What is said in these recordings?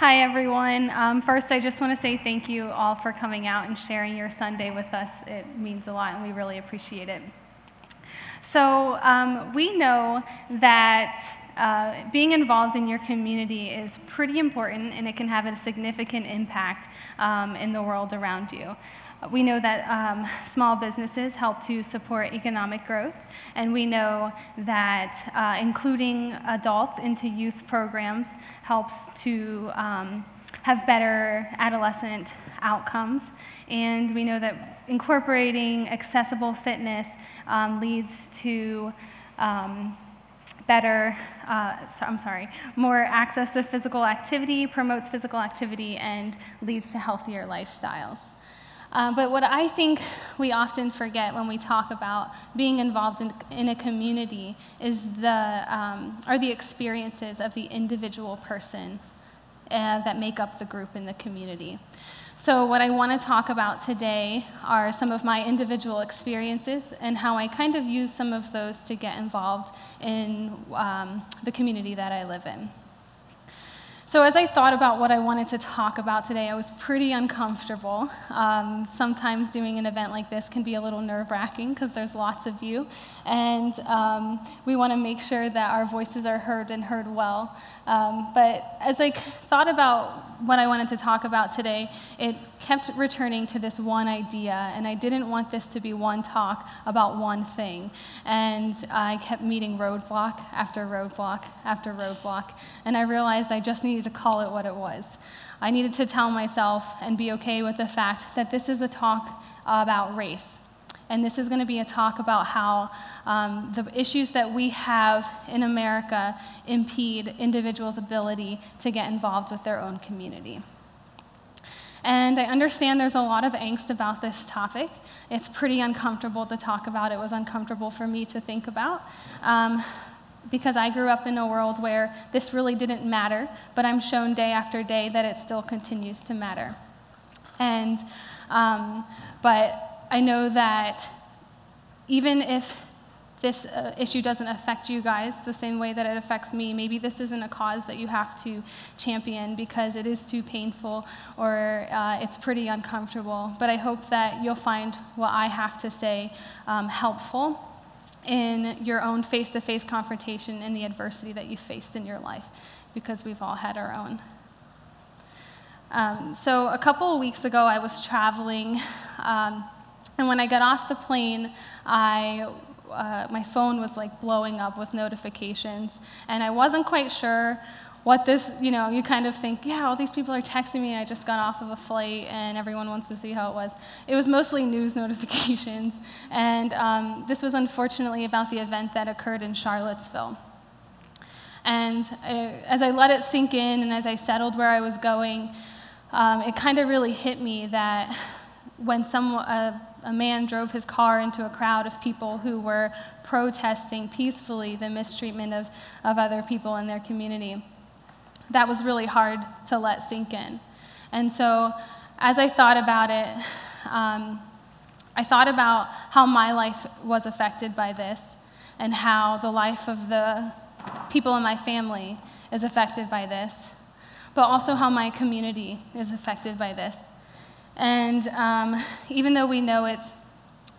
Hi, everyone. First, I just want to say thank you all for coming out and sharing your Sunday with us. It means a lot, and we really appreciate it. So we know that being involved in your community is pretty important, and it can have a significant impact in the world around you. We know that small businesses help to support economic growth, and we know that including adults into youth programs helps to have better adolescent outcomes. And we know that incorporating accessible fitness leads to more access to physical activity, promotes physical activity, and leads to healthier lifestyles. But what I think we often forget when we talk about being involved in a community is are the experiences of the individual person that make up the group in the community. So what I want to talk about today are some of my individual experiences and how I kind of use some of those to get involved in the community that I live in. So as I thought about what I wanted to talk about today, I was pretty uncomfortable. Sometimes doing an event like this can be a little nerve-wracking because there's lots of you, and we want to make sure that our voices are heard and heard well. But as I thought about what I wanted to talk about today, it kept returning to this one idea, and I didn't want this to be one talk about one thing. And I kept meeting roadblock after roadblock after roadblock, and I realized I just needed to call it what it was. I needed to tell myself and be okay with the fact that this is a talk about race. And this is going to be a talk about how the issues that we have in America impede individuals' ability to get involved with their own community. And I understand there's a lot of angst about this topic. It's pretty uncomfortable to talk about. It was uncomfortable for me to think about because I grew up in a world where this really didn't matter, but I'm shown day after day that it still continues to matter. And but I know that even if this issue doesn't affect you guys the same way that it affects me, maybe this isn't a cause that you have to champion because it is too painful or it's pretty uncomfortable. But I hope that you'll find what I have to say helpful in your own face-to-face confrontation and the adversity that you faced in your life, because we've all had our own. So a couple of weeks ago, I was traveling, and when I got off the plane, my phone was like blowing up with notifications, and I wasn't quite sure what this, you kind of think, yeah, all these people are texting me, I just got off of a flight, and everyone wants to see how it was. It was mostly news notifications, and this was unfortunately about the event that occurred in Charlottesville. And as I let it sink in, and as I settled where I was going, it kind of really hit me that when a man drove his car into a crowd of people who were protesting peacefully the mistreatment of other people in their community, that was really hard to let sink in. And so as I thought about it, I thought about how my life was affected by this and how the life of the people in my family is affected by this, but also how my community is affected by this. And even though we know it's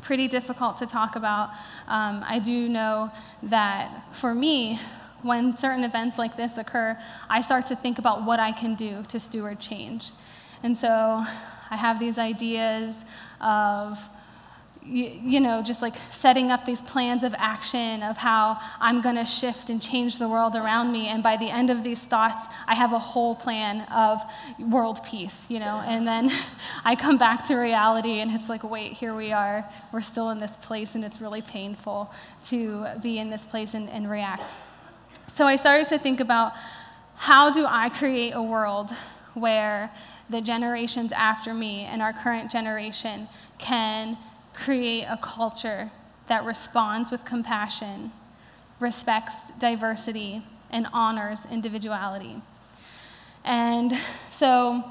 pretty difficult to talk about, I do know that for me, when certain events like this occur, I start to think about what I can do to steward change. And so I have these ideas of just like setting up these plans of action of how I'm going to shift and change the world around me. And by the end of these thoughts, I have a whole plan of world peace, and then I come back to reality and it's like, wait, here we are. We're still in this place, and it's really painful to be in this place and react. So I started to think about, how do I create a world where the generations after me and our current generation can create a culture that responds with compassion, respects diversity, and honors individuality. And so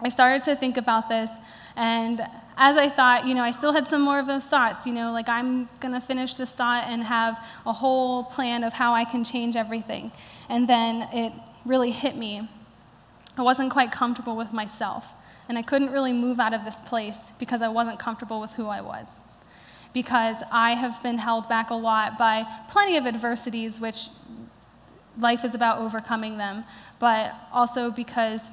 I started to think about this, and as I thought, I still had some more of those thoughts, like I'm gonna finish this thought and have a whole plan of how I can change everything. And then it really hit me I wasn't quite comfortable with myself. And I couldn't really move out of this place because I wasn't comfortable with who I was. Because I have been held back a lot by plenty of adversities, which life is about overcoming them, but also because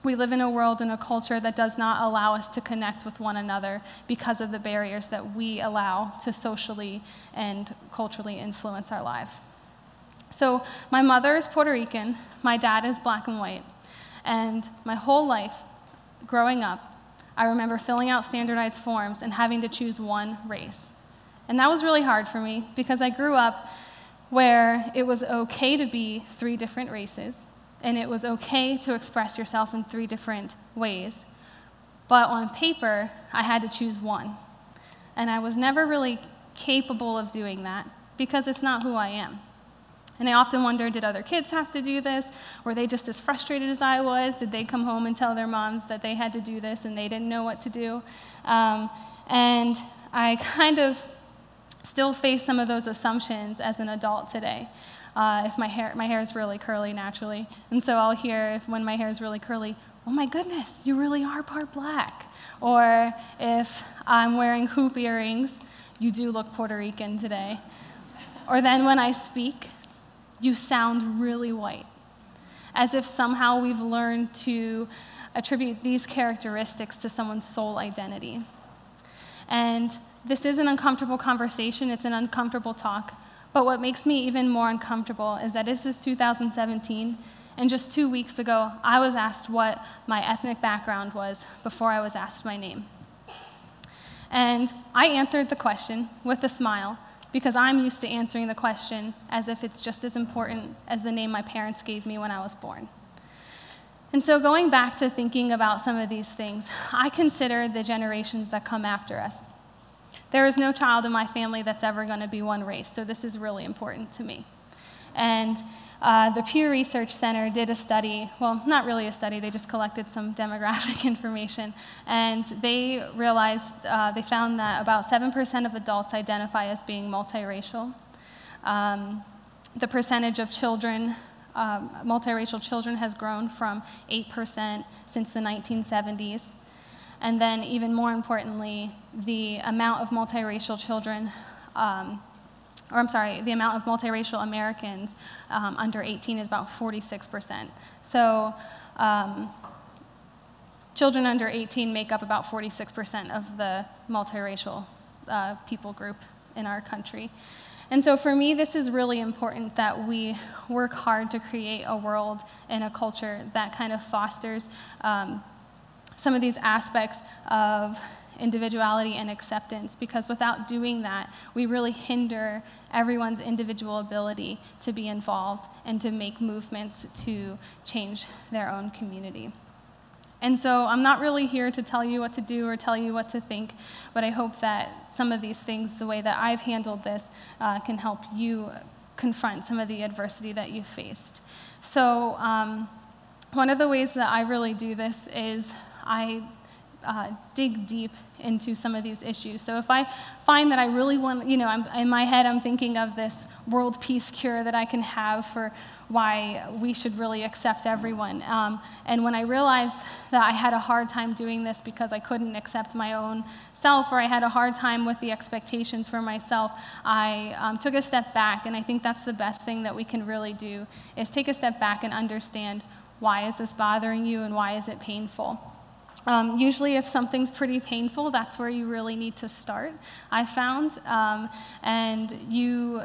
we live in a world and a culture that does not allow us to connect with one another because of the barriers that we allow to socially and culturally influence our lives. So my mother is Puerto Rican, my dad is black and white, and my whole life, growing up, I remember filling out standardized forms and having to choose one race. And that was really hard for me because I grew up where it was okay to be 3 different races, and it was okay to express yourself in 3 different ways. But on paper, I had to choose one. And I was never really capable of doing that because it's not who I am. And I often wonder, did other kids have to do this? Were they just as frustrated as I was? Did they come home and tell their moms that they had to do this and they didn't know what to do? And I kind of still face some of those assumptions as an adult today. If my hair is really curly naturally, and so I'll hear when my hair is really curly, oh my goodness, you really are part black. Or if I'm wearing hoop earrings, you do look Puerto Rican today. Or then when I speak, you sound really white. As if somehow we've learned to attribute these characteristics to someone's soul identity. And this is an uncomfortable conversation, it's an uncomfortable talk. But what makes me even more uncomfortable is that this is 2017, and just 2 weeks ago, I was asked what my ethnic background was before I was asked my name. And I answered the question with a smile, because I'm used to answering the question as if it's just as important as the name my parents gave me when I was born. And so going back to thinking about some of these things, I consider the generations that come after us. There is no child in my family that's ever going to be one race, so this is really important to me. And the Pew Research Center did a study, well, not really a study, they just collected some demographic information, and they realized, they found that about 7% of adults identify as being multiracial. The percentage of children, multiracial children has grown from 8% since the 1970s. And then even more importantly, the amount of multiracial children, the amount of multiracial Americans under 18 is about 46%. So children under 18 make up about 46% of the multiracial people group in our country. And so for me, this is really important that we work hard to create a world and a culture that kind of fosters some of these aspects of individuality and acceptance, because without doing that, we really hinder everyone's individual ability to be involved and to make movements to change their own community. And so I'm not really here to tell you what to do or tell you what to think, but I hope that some of these things, the way that I've handled this, can help you confront some of the adversity that you've faced. So one of the ways that I really do this is I dig deep into some of these issues. So if I find that I really want, in my head I'm thinking of this world peace cure that I can have for why we should really accept everyone. And when I realized that I had a hard time doing this because I couldn't accept my own self, or I had a hard time with the expectations for myself, I took a step back, and I think that's the best thing that we can really do, is take a step back and understand, why is this bothering you and why is it painful? Usually if something's pretty painful, that's where you really need to start, I found. And you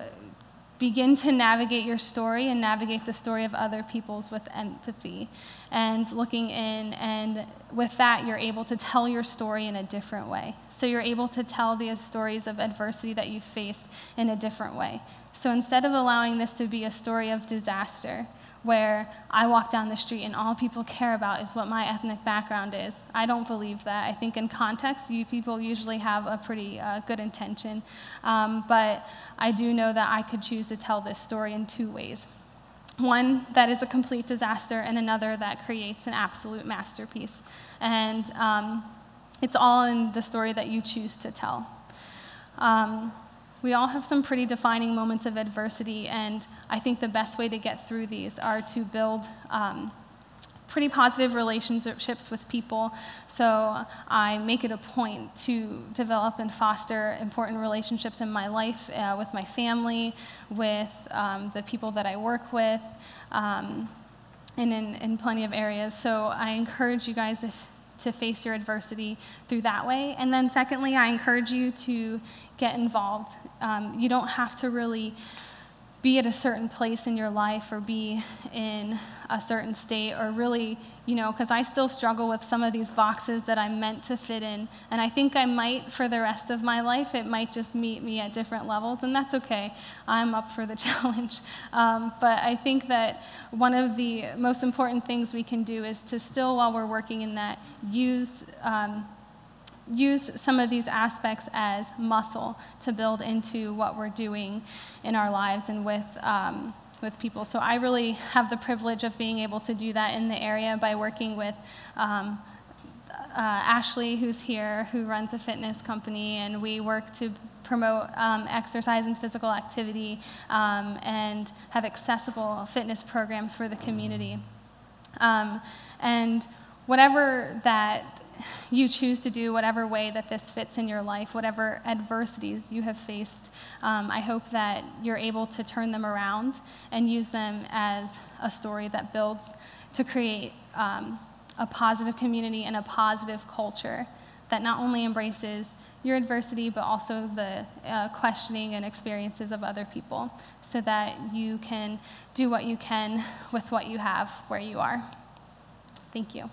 begin to navigate your story and navigate the story of other people's with empathy and looking in, and with that you're able to tell your story in a different way. So you're able to tell the stories of adversity that you faced in a different way. So instead of allowing this to be a story of disaster, where I walk down the street and all people care about is what my ethnic background is, I don't believe that. I think in context, you people usually have a pretty good intention. But I do know that I could choose to tell this story in 2 ways. One that is a complete disaster, and another that creates an absolute masterpiece. And it's all in the story that you choose to tell. We all have some pretty defining moments of adversity, and I think the best way to get through these are to build pretty positive relationships with people, so I make it a point to develop and foster important relationships in my life, with my family, with the people that I work with, and in plenty of areas. So I encourage you guys to face your adversity through that way. And then secondly, I encourage you to get involved. You don't have to really be at a certain place in your life or be in a certain state, or really, because I still struggle with some of these boxes that I'm meant to fit in. And I think I might for the rest of my life. It might just meet me at different levels, and that's okay. I'm up for the challenge. But I think that one of the most important things we can do is to still, while we're working in that, use some of these aspects as muscle to build into what we're doing in our lives and with people. So I really have the privilege of being able to do that in the area by working with Ashley, who's here, who runs a fitness company, and we work to promote exercise and physical activity, and have accessible fitness programs for the community. And whatever that you choose to do, whatever way that this fits in your life, whatever adversities you have faced, I hope that you're able to turn them around and use them as a story that builds to create a positive community and a positive culture that not only embraces your adversity, but also the questioning and experiences of other people, so that you can do what you can with what you have where you are. Thank you.